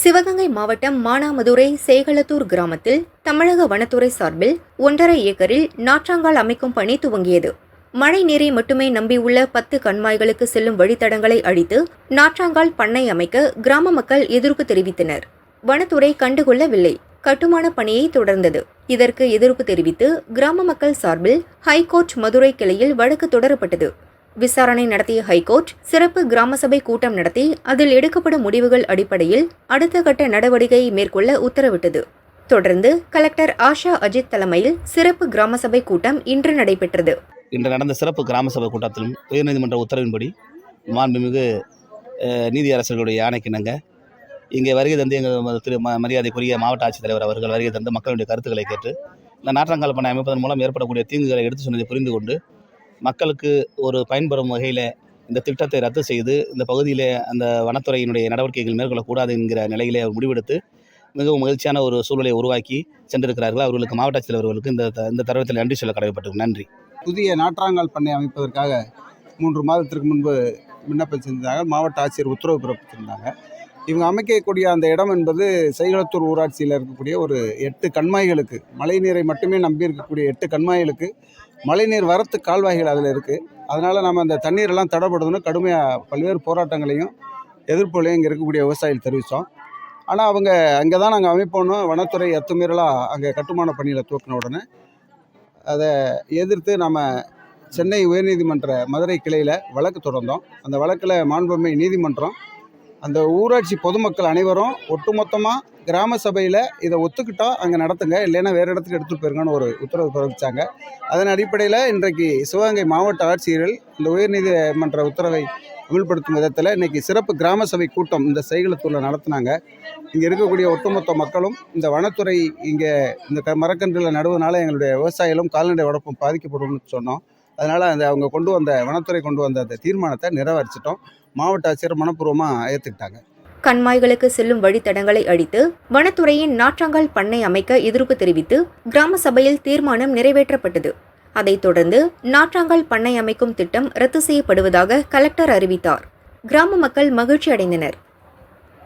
சிவகங்கை மாவட்டம் மானாமதுரை சேகலத்தூர் கிராமத்தில் தமிழக வனத்துறை சார்பில் 1.5 ஏக்கரில் நாற்றாங்கால் அமைக்கும் பணி துவங்கியது. மழை நீரை மட்டுமே நம்பியுள்ள 10 கண்மாய்களுக்கு செல்லும் வழித்தடங்களை அழித்து நாற்றாங்கால் பண்ணை அமைக்க கிராம மக்கள் எதிர்ப்பு தெரிவித்தனர். வனத்துறை கண்டுகொள்ளவில்லை. கட்டுமான பணியை தொடர்ந்தது. இதற்கு எதிர்ப்பு தெரிவித்து கிராம மக்கள் சார்பில் ஹைகோர்ட் மதுரை கிளையில் வழக்கு தொடரப்பட்டது. விசாரணை நடத்திய ஹைகோர்ட் சிறப்பு கிராம சபை கூட்டம் நடத்தி அதில் எடுக்கப்படும் முடிவுகள் அடிப்படையில் அடுத்த கட்ட நடவடிக்கையை மேற்கொள்ள உத்தரவிட்டது. தொடர்ந்து கலெக்டர் ஆஷா அஜித் தலைமையில் சிறப்பு கிராம சபை கூட்டம் இன்று நடைபெற்றது. இன்று நடந்த சிறப்பு கிராம சபை கூட்டத்திலும் உயர்நீதிமன்ற உத்தரவின்படி மாண்புமிகு நீதியரசர்களுடைய ஆணைக்கிணங்க இங்கே வருகை தந்து எங்கள் திரு மரியாதைக்குரிய மாவட்ட ஆட்சித்தலைவர் அவர்கள் வருகை தந்து மக்களுடைய கருத்துக்களை கேட்டு இந்த நாற்றாங்கால் பண்ணை அமைப்பதன் மூலம் ஏற்படக்கூடிய தீங்குகளை எடுத்து சொன்னதை புரிந்து கொண்டு மக்களுக்கு ஒரு பயன்பெறும் வகையில் இந்த திட்டத்தை ரத்து செய்து இந்த பகுதியிலே அந்த வனத்துறையினுடைய நடவடிக்கைகள் மேற்கொள்ளக்கூடாது என்கிற நிலையிலே அவர் முடிவெடுத்து மிகவும் மகிழ்ச்சியான ஒரு சூழலை உருவாக்கி சென்றிருக்கிறார்கள். அவர்களுக்கு மாவட்ட ஆட்சித்தலைவர்களுக்கு இந்த தருணத்தில் நன்றி சொல்ல கடமைப்பட்டது. நன்றி. புதிய நாற்றாங்கால் பண்ணை அமைப்பதற்காக 3 மாதத்திற்கு முன்பு விண்ணப்பம் செஞ்சாங்க. மாவட்ட ஆட்சியர் உத்தரவு பிறப்பித்திருந்தாங்க. இவங்க அமைக்கக்கூடிய அந்த இடம் என்பது சேகலத்தூர் ஊராட்சியில் இருக்கக்கூடிய ஒரு 8 கண்மாய்களுக்கு, மழை நீரை மட்டுமே நம்பி இருக்கக்கூடிய 8 கண்மாய்களுக்கு மழைநீர் வரத்து கால்வாய்கள் அதில் இருக்குது. அதனால் நம்ம அந்த தண்ணீரெல்லாம் தடைப்படுதுன்னு கடுமையாக பல்வேறு போராட்டங்களையும் எதிர்ப்புகளையும் இங்கே இருக்கக்கூடிய விவசாயிகள் தெரிவித்தோம். ஆனால் அவங்க அங்கே தான் நாங்கள் அமைப்போன்னு வனத்துறை அத்துமீறலாக அங்கே கட்டுமான பணியில் துவக்கின உடனே அதை எதிர்த்து நம்ம சென்னை உயர்நீதிமன்ற மதுரை கிளையில் வழக்கு தொடர்ந்தோம். அந்த வழக்கில் மாண்புமிகு நீதிமன்றம் அந்த ஊராட்சி பொதுமக்கள் அனைவரும் ஒட்டுமொத்தமாக கிராம சபையில் இதை ஒத்துக்கிட்டா அங்கே நடத்துங்க, இல்லைன்னா வேறு இடத்துக்கு எடுத்துகிட்டு போயிருங்கன்னு ஒரு உத்தரவு பிறப்பிச்சாங்க. அதன் அடிப்படையில் இன்றைக்கு சிவகங்கை மாவட்ட ஆட்சியர்கள் இந்த உயர்நீதிமன்ற உத்தரவை அமல்படுத்தும் விதத்தில் இன்றைக்கி சிறப்பு கிராம சபை கூட்டம் இந்த சேகலத்தூரில் நடத்தினாங்க. இங்கே இருக்கக்கூடிய ஒட்டுமொத்த மக்களும் இந்த வனத்துறை இங்கே இந்த மரக்கன்றுகளை நடுவதனால எங்களுடைய விவசாயிகளும் கால்நடை வளர்ப்பும் பாதிக்கப்படும்னு சொன்னோம். அதனால் அவங்க வனத்துறை கொண்டு வந்த அந்த தீர்மானத்தை நிறைவேற்றிட்டோம். மாவட்ட ஆட்சியர் மனப்பூர்வமாக ஏற்றுக்கிட்டாங்க. கண்மாய்களுக்கு செல்லும் வழித்தடங்களை அழித்து வனத்துறையின் நாற்றாங்கால் பண்ணை அமைக்க எதிர்ப்பு தெரிவித்து கிராம சபையில் தீர்மானம் நிறைவேற்றப்பட்டது. அதைத் தொடர்ந்து நாற்றாங்கால் பண்ணை அமைக்கும் திட்டம் ரத்து செய்யப்படுவதாக கலெக்டர் அறிவித்தார். கிராம மக்கள் மகிழ்ச்சி அடைந்தனர்.